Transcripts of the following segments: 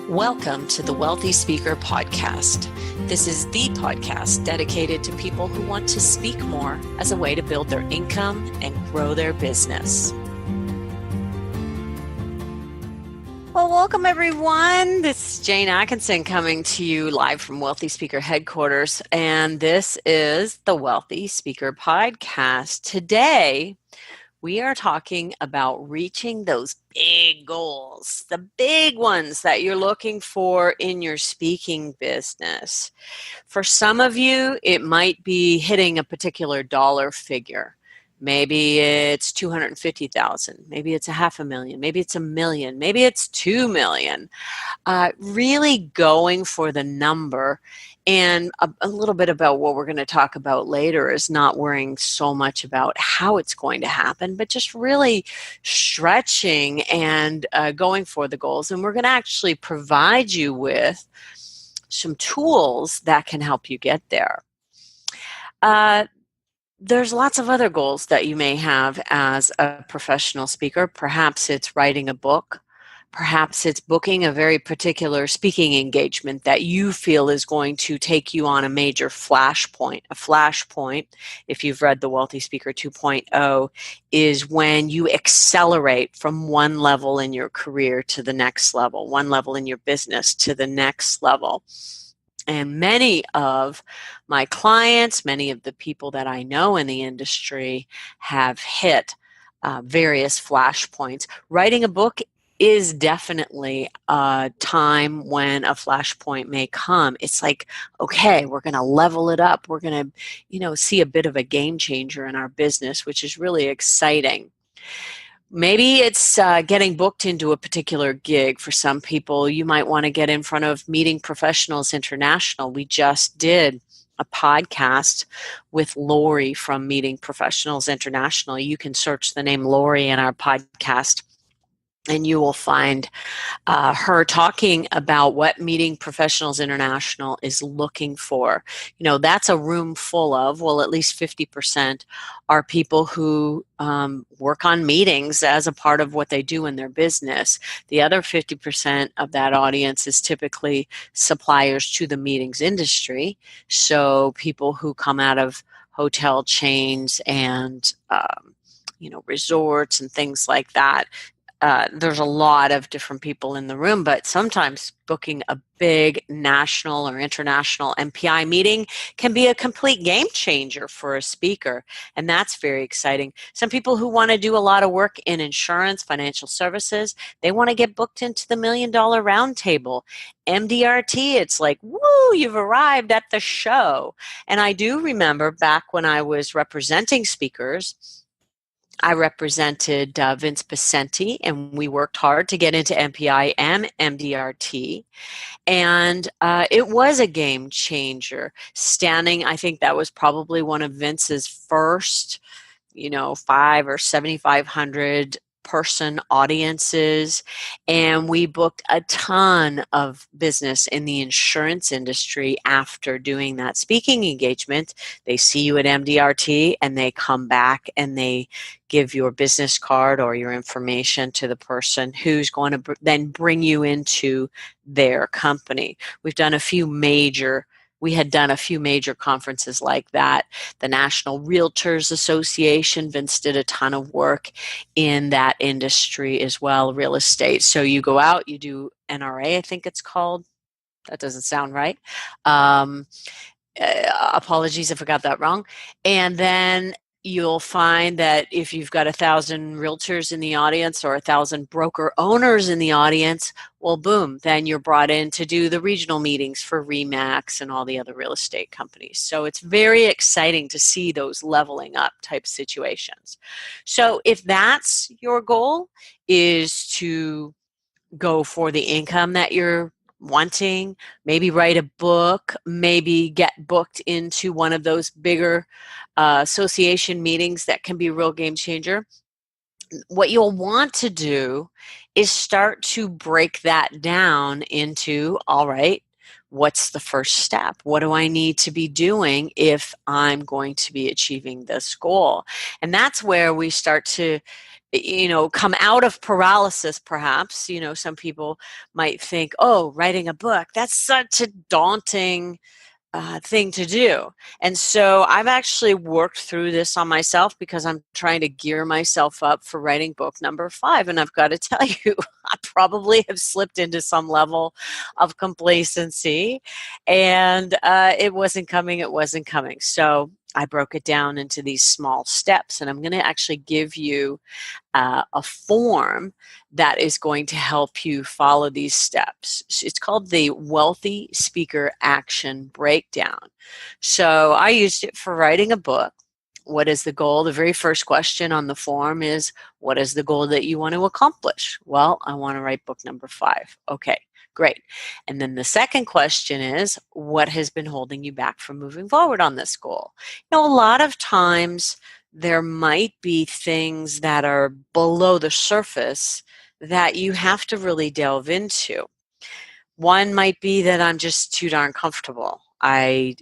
Welcome to the Wealthy Speaker Podcast. This is the podcast dedicated to people who want to speak more as a way to build their income and grow their business. Well, welcome everyone. This is Jane Atkinson coming to you live from Wealthy Speaker Headquarters, and this is the Wealthy Speaker Podcast. Today, we are talking about reaching those big goals, the big ones that you're looking for in your speaking business. For some of you, it might be hitting a particular dollar figure. Maybe it's 250,000, maybe it's $500,000, maybe it's $1 million, maybe it's 2 million. Really going for the number. And a little bit about what we're going to talk about later is not worrying so much about how it's going to happen, but just really stretching and going for the goals. And we're going to actually provide you with some tools that can help you get there. There's lots of other goals that you may have as a professional speaker. Perhaps it's writing a book. Perhaps it's booking a very particular speaking engagement that you feel is going to take you on a major flashpoint. A flashpoint, if you've read The Wealthy Speaker 2.0, is when you accelerate from one level in your career to the next level, one level in your business to the next level. And many of my clients, many of the people that I know in the industry have hit various flashpoints. Writing a book is definitely a time when a flashpoint may come. It's like, okay, we're going to level it up. We're going to, see a bit of a game changer in our business, which is really exciting. Maybe it's getting booked into a particular gig. For some people, you might want to get in front of Meeting Professionals International. We just did a podcast with Lori from Meeting Professionals International. You can search the name Lori in our podcast, and you will find her talking about what Meeting Professionals International is looking for. That's a room full of, well, at least 50% are people who work on meetings as a part of what they do in their business. The other 50% of that audience is typically suppliers to the meetings industry. So people who come out of hotel chains and, resorts and things like that. There's a lot of different people in the room, but sometimes booking a big national or international MPI meeting can be a complete game changer for a speaker, and that's very exciting. Some people who want to do a lot of work in insurance, financial services, they want to get booked into the $1 Million Roundtable. MDRT, it's like, woo, you've arrived at the show. And I do remember back when I was representing speakers, I represented Vince Pacenti, and we worked hard to get into MPI and MDRT. And it was a game changer. I think that was probably one of Vince's first, 5 or 7,500 person audiences, and we booked a ton of business in the insurance industry after doing that speaking engagement. They see you at MDRT and they come back and they give your business card or your information to the person who's going to then bring you into their company. We had done a few major conferences like that. The National Realtors Association, Vince did a ton of work in that industry as well, real estate. So you go out, you do NRA, I think it's called. That doesn't sound right. Apologies if I got that wrong. And then you'll find that if you've got 1,000 realtors in the audience or 1,000 broker owners in the audience, well, boom, then you're brought in to do the regional meetings for RE/MAX and all the other real estate companies. So it's very exciting to see those leveling up type situations. So if that's your goal, is to go for the income that you're wanting, maybe write a book, maybe get booked into one of those bigger association meetings that can be a real game changer. What you'll want to do is start to break that down into, all right, what's the first step? What do I need to be doing if I'm going to be achieving this goal? And that's where we start to come out of paralysis, perhaps. Some people might think, oh, writing a book, that's such a daunting thing to do. And so I've actually worked through this on myself because I'm trying to gear myself up for writing book number 5. And I've got to tell you, I probably have slipped into some level of complacency, and it wasn't coming. It wasn't coming. So I broke it down into these small steps, and I'm going to actually give you a form that is going to help you follow these steps. It's called the Wealthy Speaker Action Breakdown. So I used it for writing a book. What is the goal? The very first question on the form is, what is the goal that you want to accomplish? Well, I want to write book number 5. Okay, great. And then the second question is, what has been holding you back from moving forward on this goal? A lot of times there might be things that are below the surface that you have to really delve into. One might be that I'm just too darn comfortable. I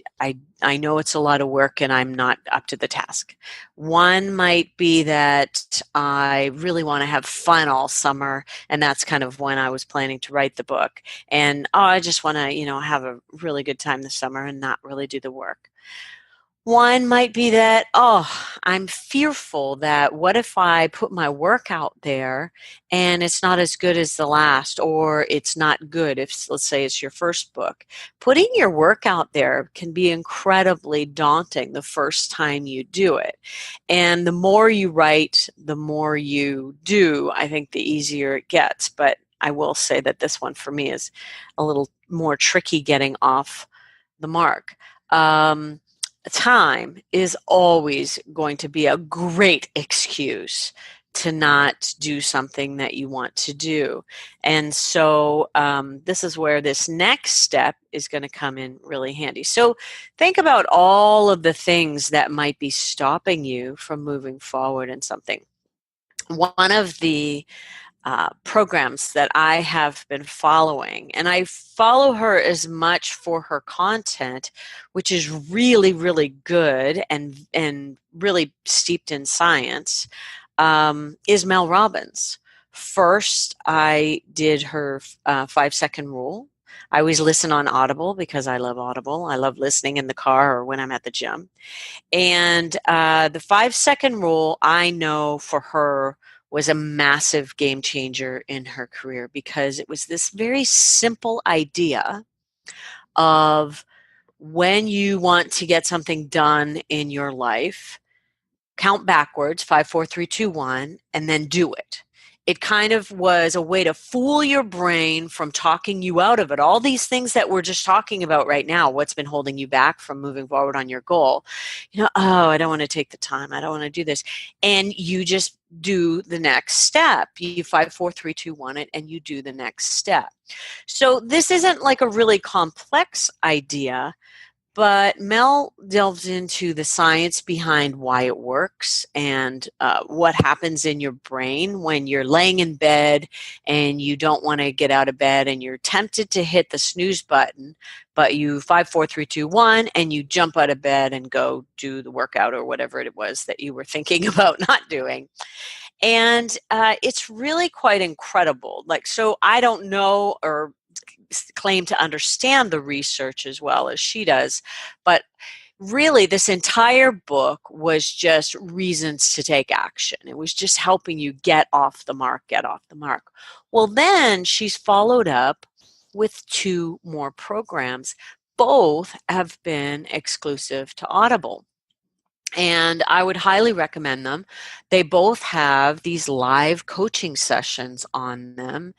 know it's a lot of work and I'm not up to the task. One might be that I really want to have fun all summer, and that's kind of when I was planning to write the book. And I just want to, have a really good time this summer and not really do the work. One might be that, I'm fearful that what if I put my work out there and it's not as good as the last, or it's not good if, let's say, it's your first book. Putting your work out there can be incredibly daunting the first time you do it. And the more you write, the more you do, I think the easier it gets. But I will say that this one for me is a little more tricky getting off the mark. Time is always going to be a great excuse to not do something that you want to do. And so this is where this next step is going to come in really handy. So think about all of the things that might be stopping you from moving forward in something. One of the programs that I have been following, and I follow her as much for her content, which is really, really good and really steeped in science, is Mel Robbins. First, I did her 5-second rule. I always listen on Audible because I love Audible. I love listening in the car or when I'm at the gym. And the 5-second rule, I know for her, was a massive game changer in her career, because it was this very simple idea of, when you want to get something done in your life, count backwards, 5, 4, 3, 2, 1, and then do it. It kind of was a way to fool your brain from talking you out of it. All these things that we're just talking about right now, what's been holding you back from moving forward on your goal. I don't want to take the time. I don't want to do this. And you just do the next step. You 5, 4, 3, 2, 1 it, and you do the next step. So this isn't like a really complex idea, but Mel delves into the science behind why it works and what happens in your brain when you're laying in bed and you don't want to get out of bed and you're tempted to hit the snooze button, but you 5, 4, 3, 2, 1, and you jump out of bed and go do the workout or whatever it was that you were thinking about not doing. And it's really quite incredible. So I don't know or claim to understand the research as well as she does, but really this entire book was just reasons to take action. It was just helping you get off the mark. Well, then she's followed up with 2 more programs. Both have been exclusive to Audible, and I would highly recommend them. They both have these live coaching sessions on them.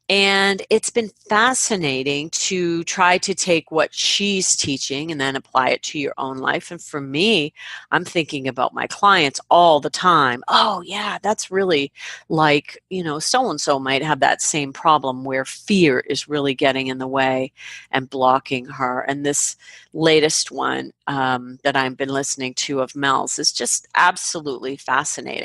And it's been fascinating to try to take what she's teaching and then apply it to your own life. And for me, I'm thinking about my clients all the time. Oh, yeah, that's really like, so-and-so might have that same problem where fear is really getting in the way and blocking her. And this latest one that I've been listening to of Mel's is just absolutely fascinating.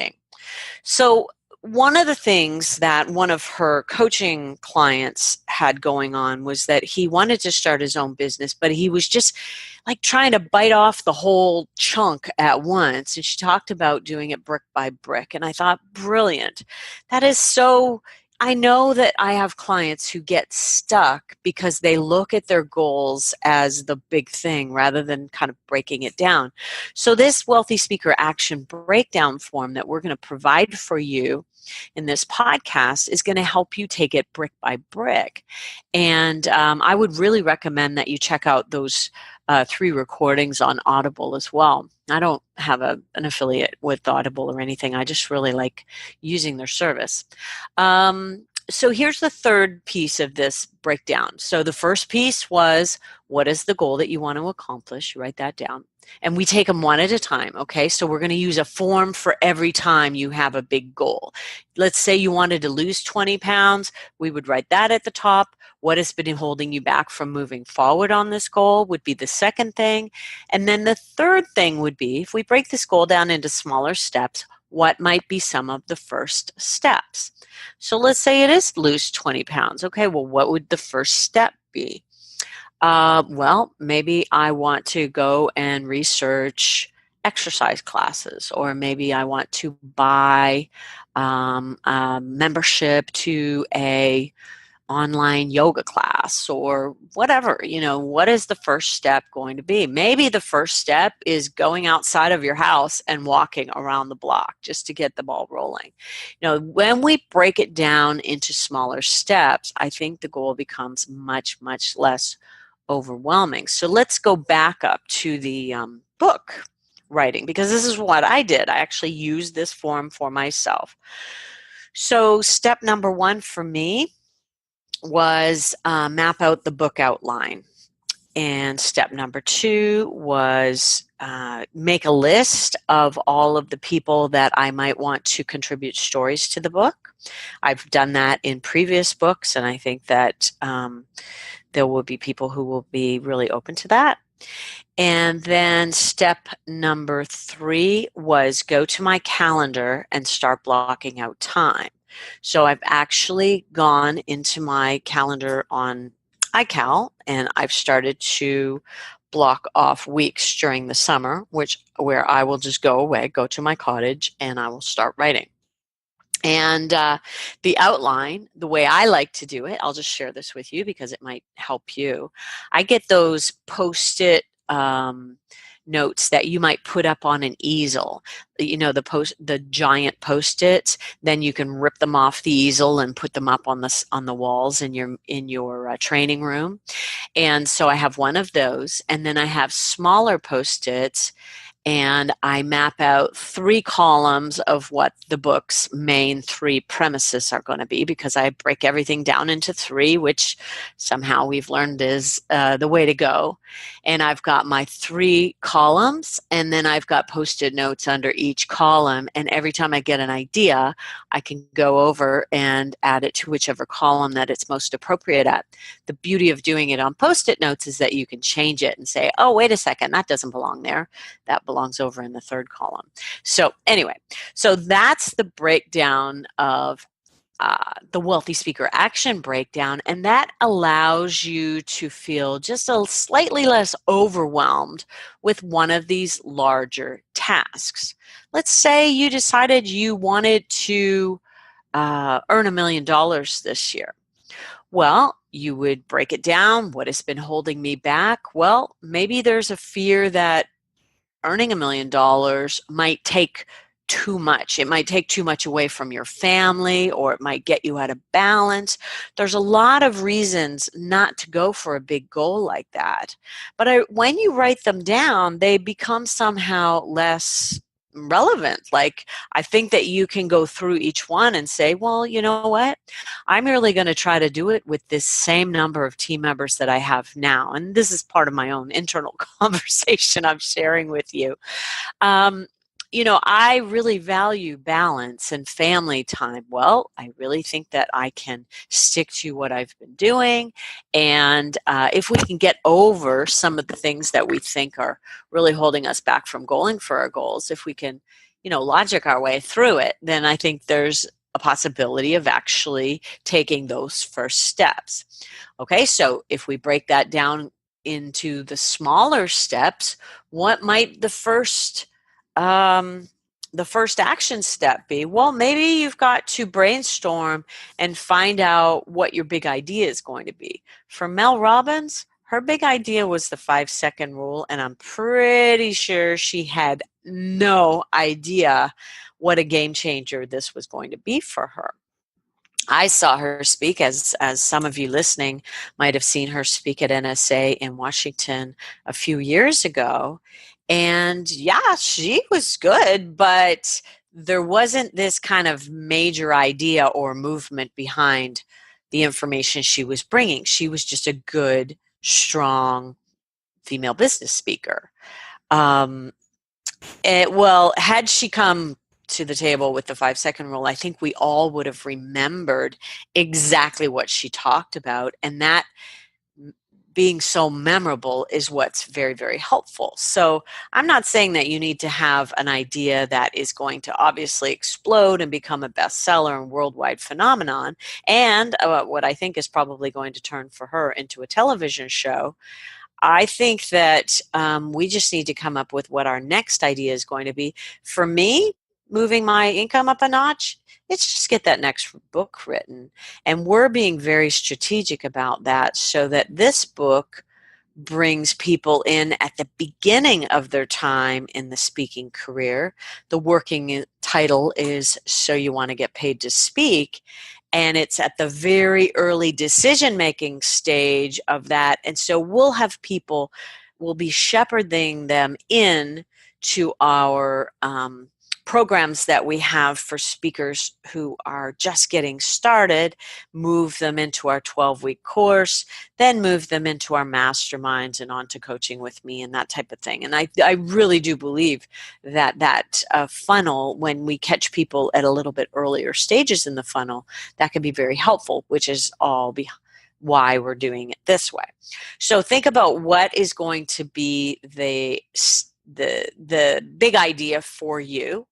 So one of the things that one of her coaching clients had going on was that he wanted to start his own business, but he was just like trying to bite off the whole chunk at once. And she talked about doing it brick by brick. And I thought, brilliant. That is so. I know that I have clients who get stuck because they look at their goals as the big thing rather than kind of breaking it down. So, this Wealthy Speaker Action Breakdown form that we're going to provide for you in this podcast is going to help you take it brick by brick. And I would really recommend that you check out those 3 recordings on Audible as well. I don't have an affiliate with Audible or anything. I just really like using their service. So here's the third piece of this breakdown. So the first piece was, what is the goal that you want to accomplish? You write that down. And we take them one at a time, okay? So we're going to use a form for every time you have a big goal. Let's say you wanted to lose 20 pounds. We would write that at the top. What has been holding you back from moving forward on this goal would be the second thing. And then the third thing would be, if we break this goal down into smaller steps, what might be some of the first steps? So let's say it is lose 20 pounds. Okay, well, what would the first step be? Well, maybe I want to go and research exercise classes, or maybe I want to buy a membership to a online yoga class, or whatever. What is the first step going to be? Maybe the first step is going outside of your house and walking around the block just to get the ball rolling. When we break it down into smaller steps, I think the goal becomes much, much less overwhelming. So let's go back up to the book writing, because this is what I did. I actually used this form for myself. So step number 1 for me was map out the book outline. And step number 2 was make a list of all of the people that I might want to contribute stories to the book. I've done that in previous books, and I think that there will be people who will be really open to that. And then step number 3 was go to my calendar and start blocking out time. So I've actually gone into my calendar on iCal, and I've started to block off weeks during the summer, where I will just go away, go to my cottage, and I will start writing. And the outline, the way I like to do it, I'll just share this with you because it might help you. I get those Post-it notes that you might put up on an easel, the giant Post-its. Then you can rip them off the easel and put them up on the walls in your training room. And so I have one of those, and then I have smaller Post-its, and I map out 3 columns of what the book's main 3 premises are going to be, because I break everything down into 3, which somehow we've learned is the way to go. And I've got my 3 columns, and then I've got Post-it notes under each column. And every time I get an idea, I can go over and add it to whichever column that it's most appropriate at. The beauty of doing it on Post-it notes is that you can change it and say, oh, wait a second, that doesn't belong there. That belongs over in the 3rd column. So anyway, so that's the breakdown of the Wealthy Speaker Action Breakdown, and that allows you to feel just a slightly less overwhelmed with one of these larger tasks. Let's say you decided you wanted to earn $1 million this year. Well, you would break it down. What has been holding me back? Well, maybe there's a fear that earning $1 million might take too much. It might take too much away from your family, or it might get you out of balance. There's a lot of reasons not to go for a big goal like that. But when you write them down, they become somehow less relevant. Like, I think that you can go through each one and say, well, you know what? I'm really going to try to do it with this same number of team members that I have now. And this is part of my own internal conversation I'm sharing with you. I really value balance and family time. Well, I really think that I can stick to what I've been doing. And if we can get over some of the things that we think are really holding us back from going for our goals, if we can, logic our way through it, then I think there's a possibility of actually taking those first steps. Okay, so if we break that down into the smaller steps, what might the first action step be? Well, maybe you've got to brainstorm and find out what your big idea is going to be. For Mel Robbins, her big idea was the 5-second rule, and I'm pretty sure she had no idea what a game changer this was going to be for her. I saw her speak, as some of you listening might have seen her speak at NSA in Washington a few years ago. And yeah, she was good, but there wasn't this kind of major idea or movement behind the information she was bringing. She was just a good, strong female business speaker. Um, well, had she come to the table with the 5-second rule, I think we all would have remembered exactly what she talked about. And that being so memorable is what's very, very helpful. So I'm not saying that you need to have an idea that is going to obviously explode and become a bestseller and worldwide phenomenon. And what I think is probably going to turn for her into a television show. I think that we just need to come up with what our next idea is going to be. For me, moving my income up a notch, it's just get that next book written. And we're being very strategic about that so that this book brings people in at the beginning of their time in the speaking career. The working title is So You Want to Get Paid to Speak. And it's at the very early decision-making stage of that. And so we'll be shepherding them in to our programs that we have for speakers who are just getting started, move them into our 12-week course, then move them into our masterminds and on to coaching with me and that type of thing. And I really do believe that funnel, when we catch people at a little bit earlier stages in the funnel, that can be very helpful, which is why we're doing it this way. So think about what is going to be the big idea for you,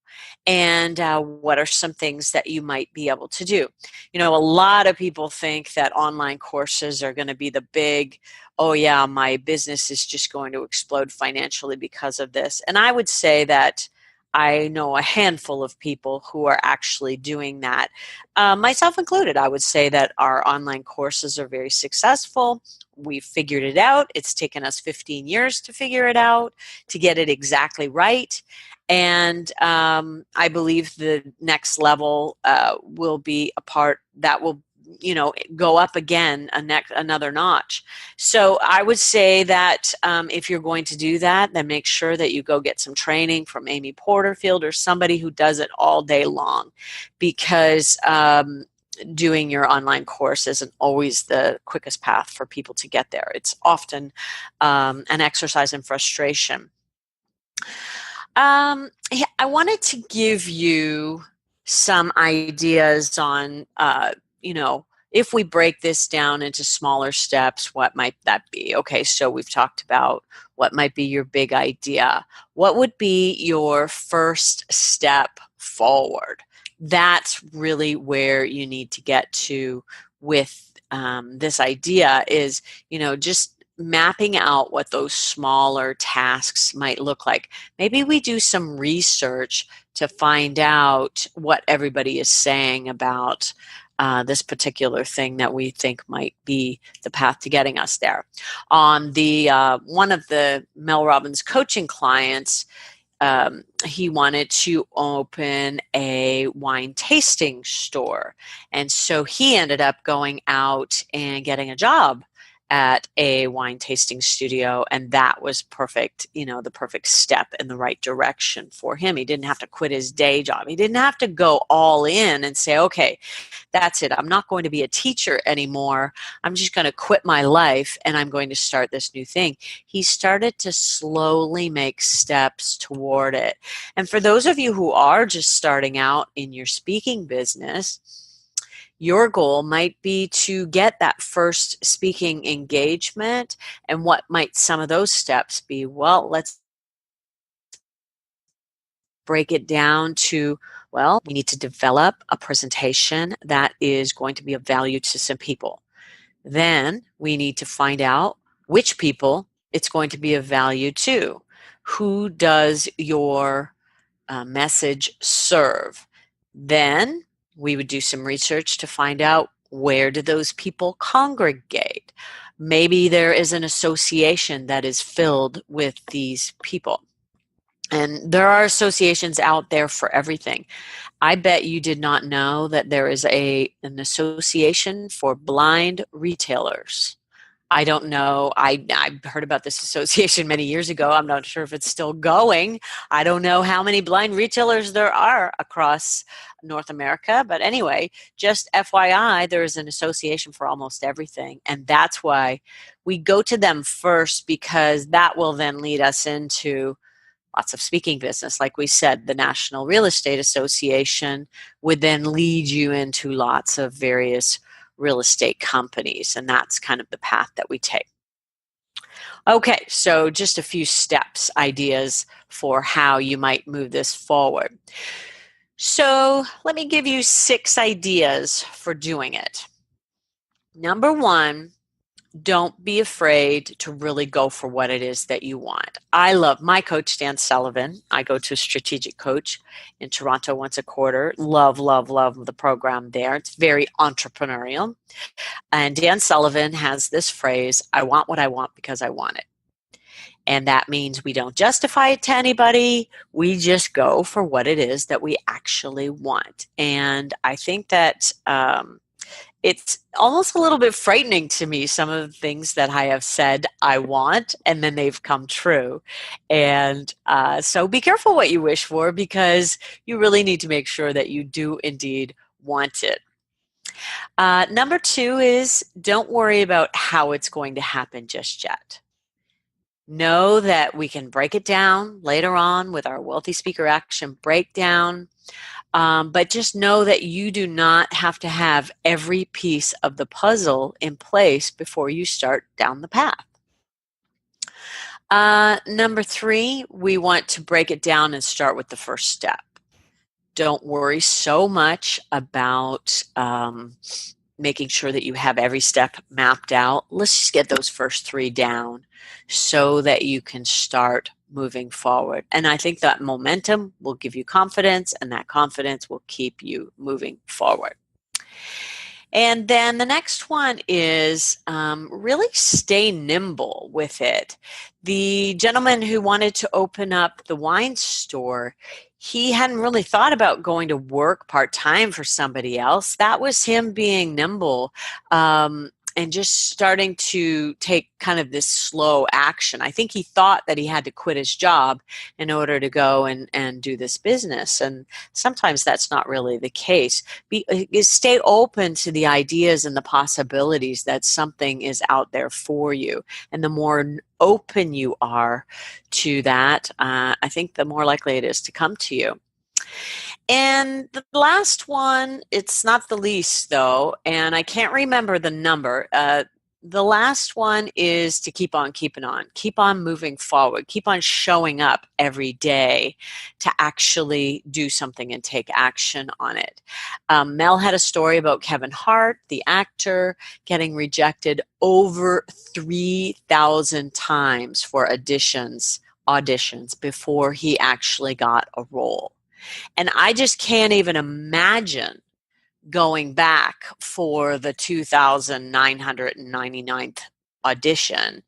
and what are some things that you might be able to do. You know, a lot of people think that online courses are going to be the big, oh yeah, my business is just going to explode financially because of this. And I would say that I know a handful of people who are actually doing that, myself included. I would say that our online courses are very successful. We've figured it out. It's taken us 15 years to figure it out, to get it exactly right. And I believe the next level will be a part that will, go up again another notch. So I would say that if you're going to do that, then make sure that you go get some training from Amy Porterfield or somebody who does it all day long, because doing your online course isn't always the quickest path for people to get there. It's often an exercise in frustration. I wanted to give you some ideas on, if we break this down into smaller steps, what might that be? Okay, so we've talked about what might be your big idea. What would be your first step forward? That's really where you need to get to with this idea is, just mapping out what those smaller tasks might look like. Maybe we do some research to find out what everybody is saying about this particular thing that we think might be the path to getting us there. On the one of the Mel Robbins coaching clients, he wanted to open a wine tasting store. And so he ended up going out and getting a job at a wine tasting studio, and that was perfect, the perfect step in the right direction for him. He didn't have to quit his day job. He didn't have to go all in and say, okay, that's it. I'm not going to be a teacher anymore. I'm just going to quit my life and I'm going to start this new thing. He started to slowly make steps toward it. And for those of you who are just starting out in your speaking business, your goal might be to get that first speaking engagement. And what might some of those steps be? Well, let's break it down to Well, we need to develop a presentation that is going to be of value to some people. Then we need to find out which people it's going to be of value to. Who does your message serve? Then we would do some research to find out, where do those people congregate? Maybe there is an association that is filled with these people. And there are associations out there for everything. I bet you did not know that there is an association for blind retailers. I don't know. I heard about this association many years ago. I'm not sure if it's still going. I don't know how many blind retailers there are across North America. But anyway, just FYI, there is an association for almost everything. And that's why we go to them first, because that will then lead us into lots of speaking business. Like we said, the National Real Estate Association would then lead you into lots of various real estate companies, and that's kind of the path that we take. Okay, so just a few steps, ideas for how you might move this forward. So let me give you 6 ideas for doing it. Number 1, don't be afraid to really go for what it is that you want. I love my coach, Dan Sullivan. I go to a strategic coach in Toronto once a quarter. Love, love, love the program there. It's very entrepreneurial. And Dan Sullivan has this phrase, I want what I want because I want it. And that means we don't justify it to anybody. We just go for what it is that we actually want. And I think that it's almost a little bit frightening to me, some of the things that I have said I want, and then they've come true. And so be careful what you wish for, because you really need to make sure that you do indeed want it. Number 2 is, don't worry about how it's going to happen just yet. Know that we can break it down later on with our Wealthy Speaker Action Breakdown. But just know that you do not have to have every piece of the puzzle in place before you start down the path. Number 3, we want to break it down and start with the first step. Don't worry so much about making sure that you have every step mapped out. Let's just get those first 3 down so that you can start moving forward. And I think that momentum will give you confidence, and that confidence will keep you moving forward. And then the next one is really stay nimble with it. The gentleman who wanted to open up the wine store, he hadn't really thought about going to work part-time for somebody else. That was him being nimble. And just starting to take kind of this slow action. I think he thought that he had to quit his job in order to go and do this business. And sometimes that's not really the case. Stay open to the ideas and the possibilities that something is out there for you. And the more open you are to that, I think the more likely it is to come to you. And the last one, it's not the least though, and I can't remember the number. The last one is to keep on keeping on. Keep on moving forward. Keep on showing up every day to actually do something and take action on it. Mel had a story about Kevin Hart, the actor, getting rejected over 3,000 times for auditions before he actually got a role. And I just can't even imagine going back for the 2,999th audition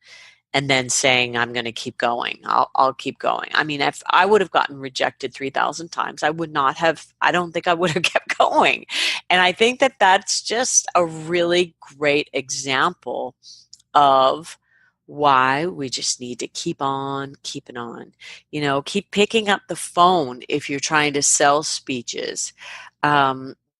and then saying, I'm going to keep going. I'll keep going. I mean, if I would have gotten rejected 3,000 times, I don't think I would have kept going. And I think that that's just a really great example of why we just need to keep on keeping on. Keep picking up the phone if you're trying to sell speeches.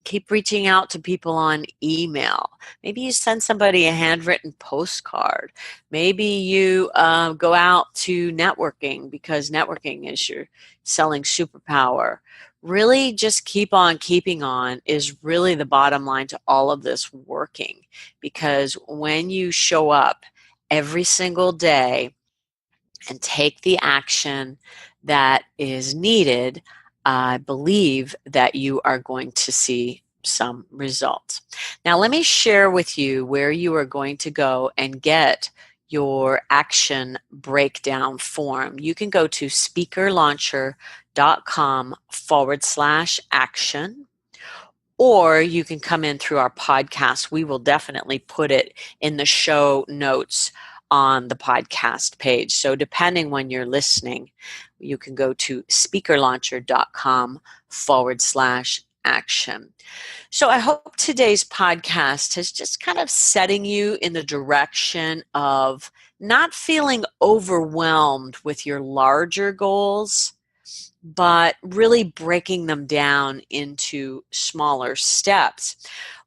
Keep reaching out to people on email. Maybe you send somebody a handwritten postcard. Maybe you go out to networking, because networking is your selling superpower. Really just keep on keeping on is really the bottom line to all of this working, because when you show up every single day and take the action that is needed, I believe that you are going to see some results. Now, let me share with you where you are going to go and get your action breakdown form. You can go to speakerlauncher.com/action, or you can come in through our podcast. We will definitely put it in the show notes on the podcast page. So depending when you're listening, you can go to speakerlauncher.com/action. So I hope today's podcast is just kind of setting you in the direction of not feeling overwhelmed with your larger goals, but really breaking them down into smaller steps.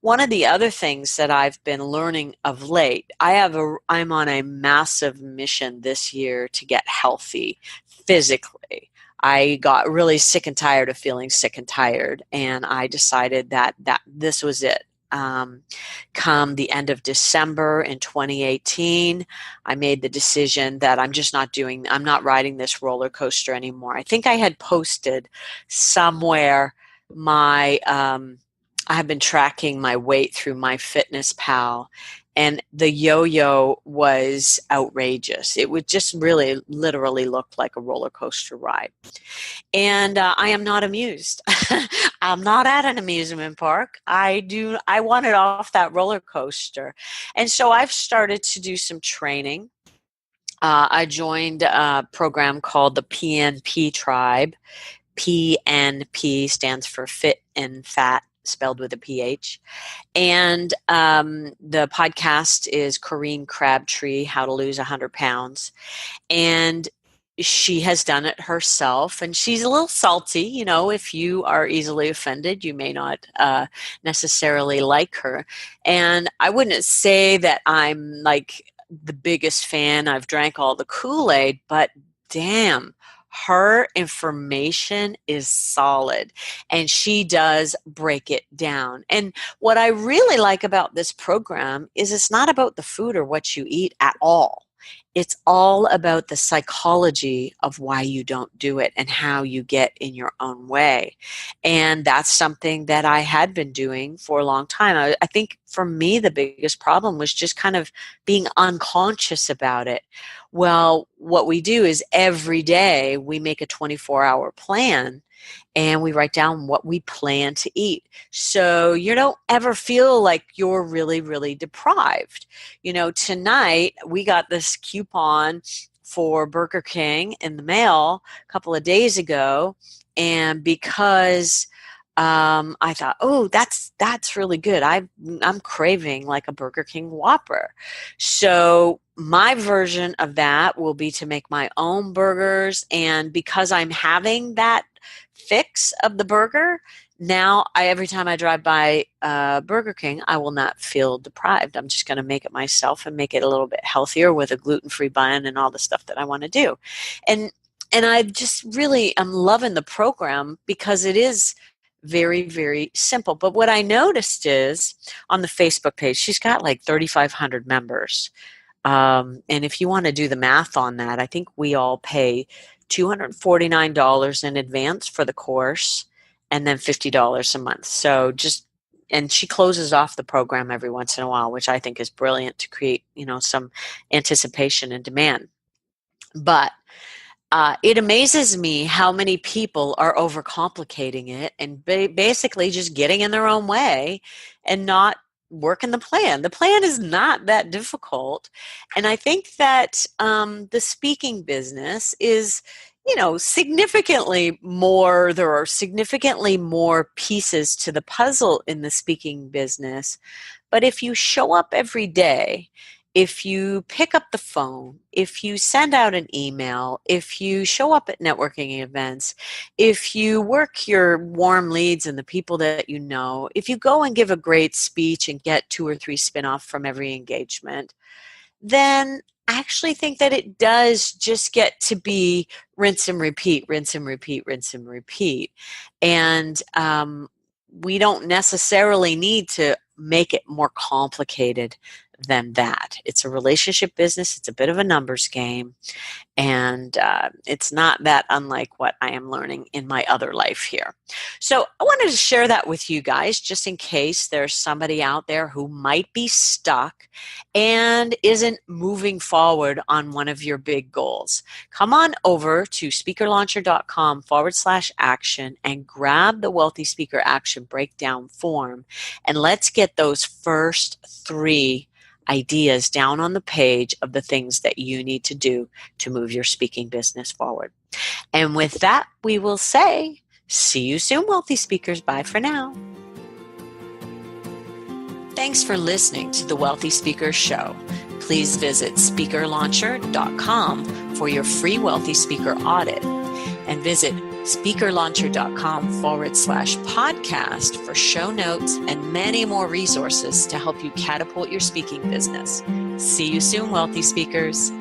One of the other things that I've been learning of late, I'm on a massive mission this year to get healthy physically. I got really sick and tired of feeling sick and tired, and I decided that this was it. Come the end of December in 2018, I made the decision that I'm not riding this roller coaster anymore. I think I had posted somewhere I have been tracking my weight through MyFitnessPal, and the yo-yo was outrageous. It would just really literally look like a roller coaster ride. And I am not amused. I'm not at an amusement park. I wanted off that roller coaster. And so I've started to do some training. I joined a program called the PNP Tribe. PNP stands for Fit and Fat, spelled with a PH. And the podcast is Corinne Crabtree, How to Lose 100 Pounds. And she has done it herself, and she's a little salty. You know, if you are easily offended, you may not necessarily like her. And I wouldn't say that I'm like the biggest fan. I've drank all the Kool-Aid, but damn, her information is solid, and she does break it down. And what I really like about this program is it's not about the food or what you eat at all. It's all about the psychology of why you don't do it and how you get in your own way. And that's something that I had been doing for a long time. I think for me, the biggest problem was just kind of being unconscious about it. Well, what we do is every day we make a 24-hour plan, and we write down what we plan to eat. So you don't ever feel like you're really, really deprived. You know, tonight we got this coupon for Burger King in the mail a couple of days ago. And because I thought, oh, that's really good. I'm craving like a Burger King Whopper. So my version of that will be to make my own burgers. And because I'm having that fix of the burger, now every time I drive by Burger King, I will not feel deprived. I'm just going to make it myself and make it a little bit healthier with a gluten-free bun and all the stuff that I want to do. And I just really am loving the program because it is very, very simple. But what I noticed is on the Facebook page, she's got like 3,500 members. And if you want to do the math on that, I think we all pay $249 in advance for the course, and then $50 a month. So and she closes off the program every once in a while, which I think is brilliant to create, some anticipation and demand. But it amazes me how many people are overcomplicating it and basically just getting in their own way and not working the plan. The plan is not that difficult. And I think that the speaking business is, significantly more, there are significantly more pieces to the puzzle in the speaking business. But if you show up every day, if you pick up the phone, if you send out an email, if you show up at networking events, if you work your warm leads and the people that you know, if you go and give a great speech and get 2 or 3 spin-off from every engagement, then I actually think that it does just get to be rinse and repeat, rinse and repeat, rinse and repeat. And we don't necessarily need to make it more complicated than that. It's a relationship business. It's a bit of a numbers game. And it's not that unlike what I am learning in my other life here. So I wanted to share that with you guys, just in case there's somebody out there who might be stuck and isn't moving forward on one of your big goals. Come on over to speakerlauncher.com/action and grab the Wealthy Speaker Action Breakdown form. And let's get those first 3 ideas down on the page of the things that you need to do to move your speaking business forward. And with that, we will say, see you soon, Wealthy Speakers. Bye for now. Thanks for listening to the Wealthy Speakers Show. Please visit speakerlauncher.com for your free Wealthy Speaker audit, and visit speakerlauncher.com/podcast for show notes and many more resources to help you catapult your speaking business. See you soon, Wealthy Speakers.